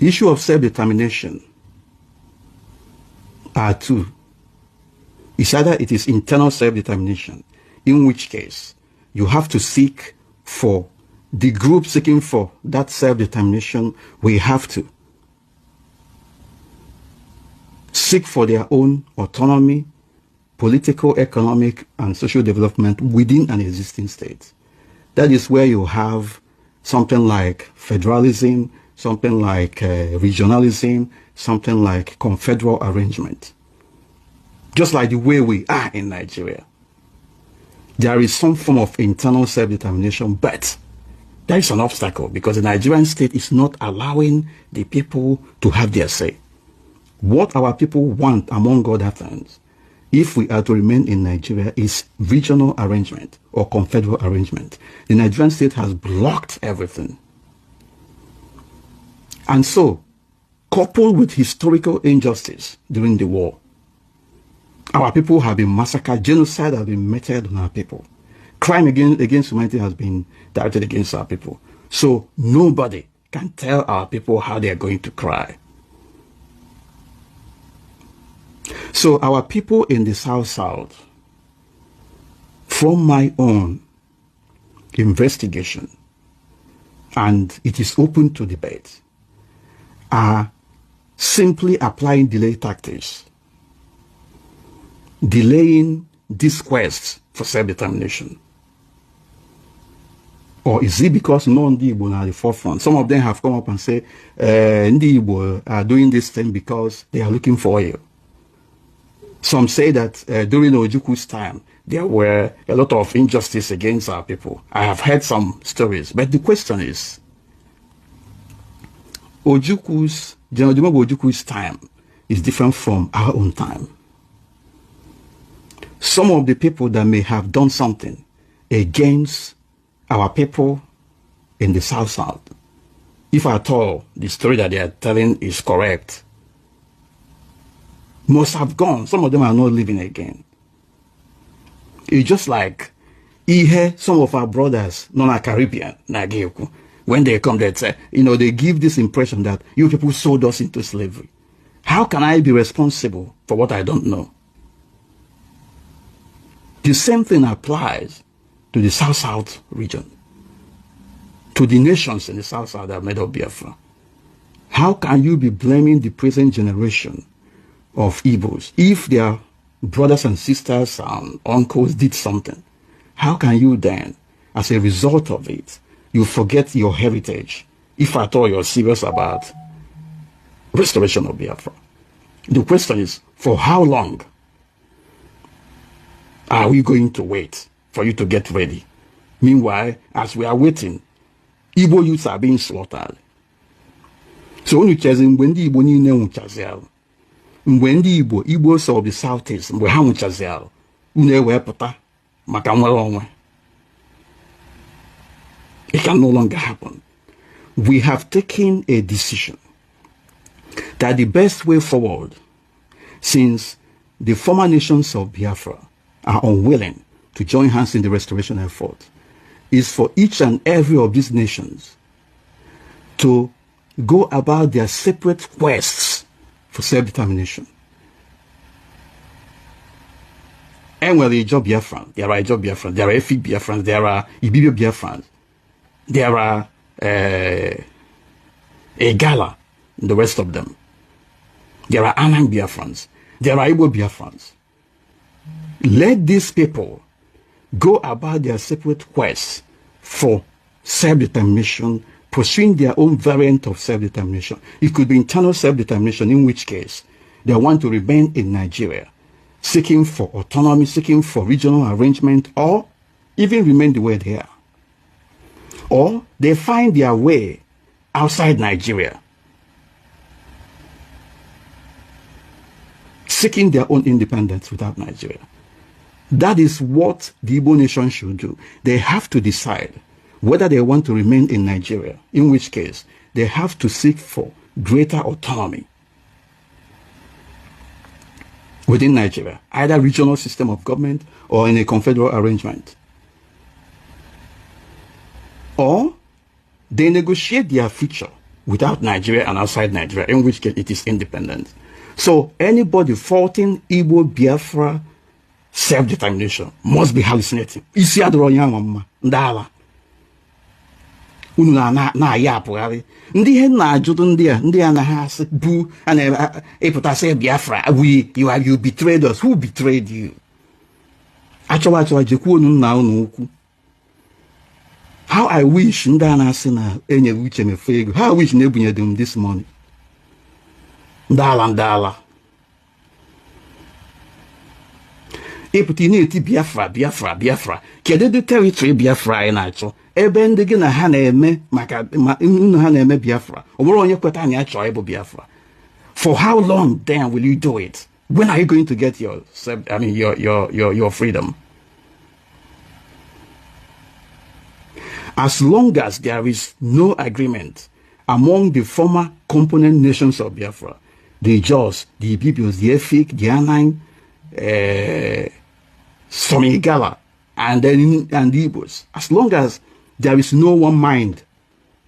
issue of self-determination are two. It's either it is internal self-determination, in which case you have to seek for the group seeking for that self-determination. We have to seek for their own autonomy, political, economic, and social development within an existing state. That is where you have something like federalism, something like regionalism, something like confederal arrangement. Just like the way we are in Nigeria. There is some form of internal self-determination, but there is an obstacle because the Nigerian state is not allowing the people to have their say. What our people want, among other things, if we are to remain in Nigeria, is regional arrangement or confederal arrangement. The Nigerian state has blocked everything. And so, coupled with historical injustice during the war, our people have been massacred, genocide has been meted on our people. Crime against humanity has been directed against our people. So nobody can tell our people how they are going to cry. So our people in the South, from my own investigation, and it is open to debate, are simply applying delay tactics, delaying this quest for self-determination. Or is it because Ndi Igbo are at the forefront? Some of them have come up and say, Ndi Igbo are doing this thing because they are looking for oil. Some say that during Ojuku's time, there were a lot of injustice against our people. I have heard some stories, but the question is, General Ojuku's time is different from our own time. Some of the people that may have done something against our people in the South, if at all the story that they are telling is correct, must have gone. Some of them are not living again. It's just like some of our brothers, non-Caribbean, when they come, they say, they give this impression that you people sold us into slavery. How can I be responsible for what I don't know? The same thing applies to the South region, to the nations in the South that have made up Biafra. How can you be blaming the present generation of Igbos if their brothers and sisters and uncles did something? How can you then, as a result of it, you forget your heritage, if at all you're serious about restoration of Biafra? The question is, for how long are we going to wait for you to get ready? Meanwhile, as we are waiting, Igbo youths are being slaughtered. So when you chase when the Igbo need to when the Igbos of the Southeast, we have Chazel, it can no longer happen. We have taken a decision that the best way forward, since the former nations of Biafra are unwilling to join hands in the restoration effort, is for each and every of these nations to go about their separate quests for self-determination. And where the Ijaw Biafran, there are Ijaw Biafran, there are Efik Biafrans, there are Ibibio Biafrans, there are Egala, the rest of them. There are Anang Biafrans, there are Igbo Biafrans. Let these people go about their separate quests for self-determination, pursuing their own variant of self-determination. It could be internal self-determination, in which case they want to remain in Nigeria, seeking for autonomy, seeking for regional arrangement, or even remain the way they are. Or they find their way outside Nigeria, seeking their own independence without Nigeria. That is what the Igbo nation should do. They have to decide whether they want to remain in Nigeria, in which case they have to seek for greater autonomy within Nigeria, either regional system of government or in a confederal arrangement. Or they negotiate their future without Nigeria and outside Nigeria, in which case it is independent. So anybody faulting Igbo Biafra self-determination must be hallucinating. Isi adoro nya mama ndala. Unu na ya apụgharị. Ndị ihe na-ajụdụ ndị a na ha asị bu a na-epụta sị Biafra, you betrayed us. Who betrayed you? Achọwa jekwu unu nna unu ukwu. How I wish ndị a na-asị na enyere Uche Mefo ego. How I wish na ebunyere them this money. Ndala. Epụta na-eti Biafra. Kedu the territory Biafra anyị na-achọ? Ebe ndị gị na ha na-eme maka unu ha na-eme Biafra. Ọ bụrụ onye kweta anyị achọ ịbụ Biafra. For how long then will you do it? When are you going to get your freedom? As long as there is no agreement among the former component nations of Biafra, the Jaws, the Ibibios, the Efik, the Anine, Somigala, and the Igbos, as long as there is no one mind,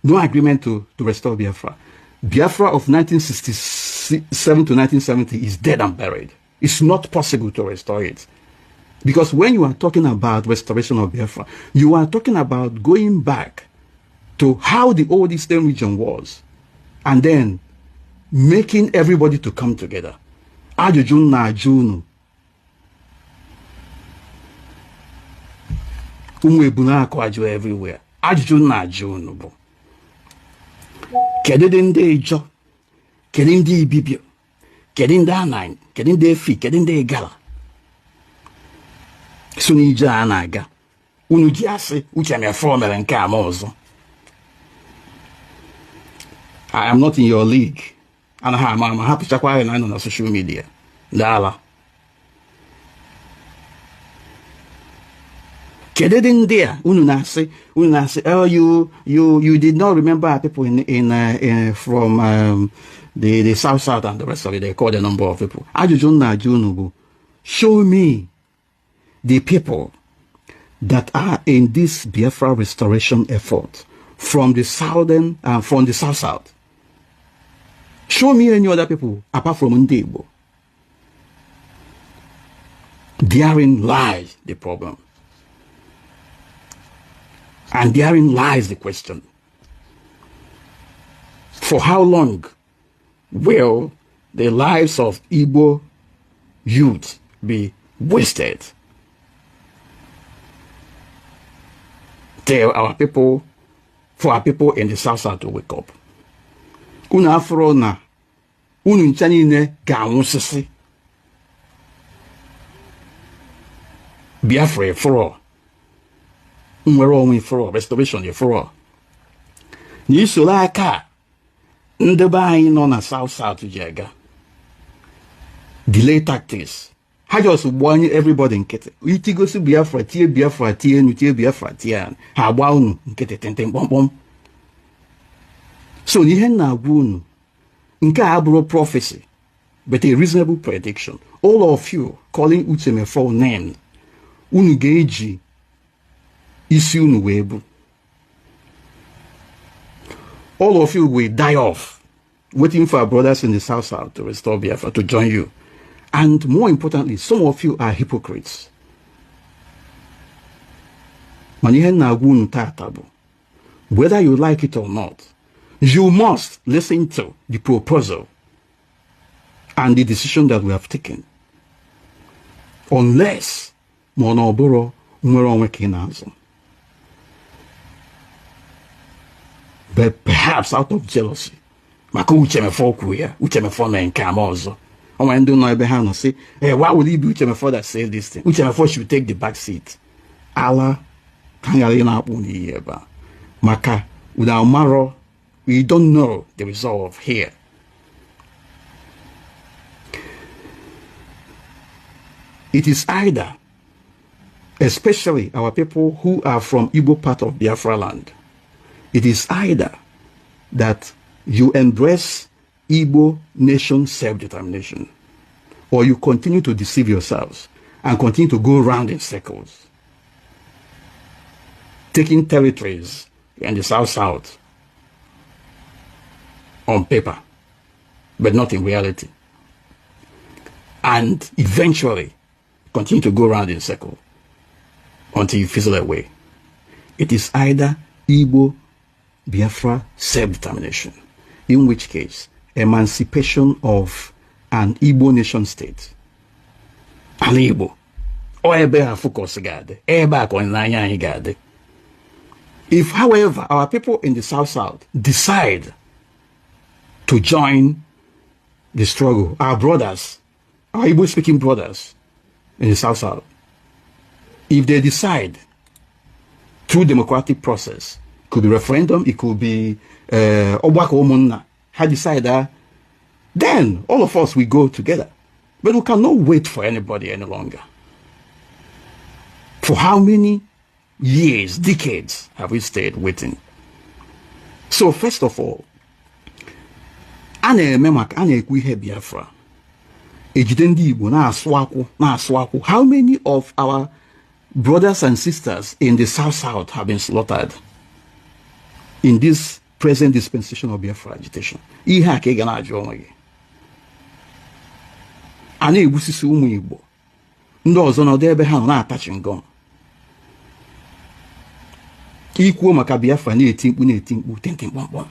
no agreement to restore Biafra, Biafra of 1967 to 1970 is dead and buried. It's not possible to restore it. Because when you are talking about restoration of Biafra, you are talking about going back to how the old Eastern region was, and then making everybody to come together. Ajụjụ na-ajụ unu. Ụmụ ebunakọ ajụ everywhere. Ajụjụ na-ajụ unu bụ. Kedu ndị Ijọ? Kedu ndị Ibibio? Kedu ndị Anine? Kedu ndị Efik? Kedu ndị Igala? So n'ije a na-aga. Unu ji asị Uche Mefo mere nke a ma ọzọ. I am not in your league. And I'm happy to acquire on social media. Dala. Kededin there, ununasi, oh, you did not remember people from the South and the rest of it. They called a number of people. Ajujuna Junubu, show me the people that are in this Biafra restoration effort from the southern and from the south. Show me any other people apart from Ndebo. Therein lies the problem. And therein lies the question. For how long will the lives of Igbo youth be wasted till for our people in the south to wake up? Unu afro na unu ncha niile ga-anwụsịsị. Biafra for nwere onwe for restoration for na isoro aka ndị be anyị nọ na south ji aga delay tactics. Ha just gbanye everybody nkịtị. Itigosi Biafra tie enu tie Biafra tie ha agba unu nkịtị tenten kpọmkpọm. So ihe na-agwa unu nke a abụrụ prophecy but a reasonable prediction. All of you calling Uche Mefo names, unu ga-eji isi unu wee bụ. All of you will die off waiting for our brothers in the south to restore Biafra, to join you. And more importantly, some of you are hypocrites. Mana ihe na-agwa unu tata bụ, whether you like it or not, you must listen to the proposal and the decision that we have taken. Unless monoboro nwere onwe ka ị na-azụ. But perhaps out of jealousy, maka Uche Mefo kwuru ya, Uche Mefo mee nke ama ọzọ. Onwe ndị nọ ebe ha nọ sị, why would it be Uche Mefo that said this thing? Uche Mefo should take the back seat. Ala ka ngara ị na-akpụ n'iyi ebe a. Maka without maro, we don't know the result here. It is either, especially our people who are from Igbo part of Biafra land, it is either that you embrace Igbo nation self-determination, or you continue to deceive yourselves and continue to go around in circles, taking territories in the south, on paper, but not in reality. And eventually continue to go around in a circle until you fizzle away. It is either Igbo Biafra self-determination, in which case emancipation of an Igbo nation state, an Igbo, or ebe focus gade, ebe akonyanya anyị gade. If, however, our people in the South decide to join the struggle, our brothers, our Igbo-speaking brothers in the South, if they decide through democratic process, it could be referendum, it could be Ogbako Umunna, had decided, then all of us will go together. But we cannot wait for anybody any longer. For how many years, decades have we stayed waiting? So first of all, ana-ekwu ihe Biafra. Ejide ndị Igbo na-asụ akwụ. How many of our brothers and sisters in the South have been slaughtered in this present dispensation of Biafra agitation? Ihe a ka ị ga na-ajụ onwe gị. A na-egbusisi ụmụ Igbo. Ndị ọzọ nọdụ ebe ha nọ na-atachi ngọm. Ikwuo maka Biafra na-eti mkpu tintimkpọmkpọm.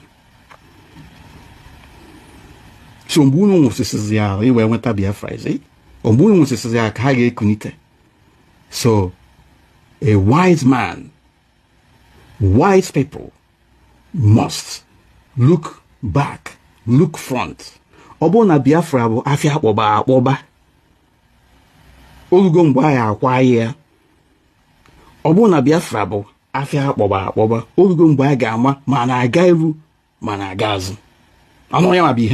So mgbe unu nwụsịsịzi ya iwe nweta Biafra ezi, mgbe unu nwụsịsịzi ya ka ha ga-ekunite. So a wise man, wise people must look back, look front. Ọ bụrụ na Biafra bụ afịa akpọba, orugo mgbe anyị akwa ya. Ọ bụrụ na Biafra bụ afịa akpọba, orugo mgbe anyị ga-ama ma na-aga iru ma na-aga azụ. Anụ ya ma bụ ihe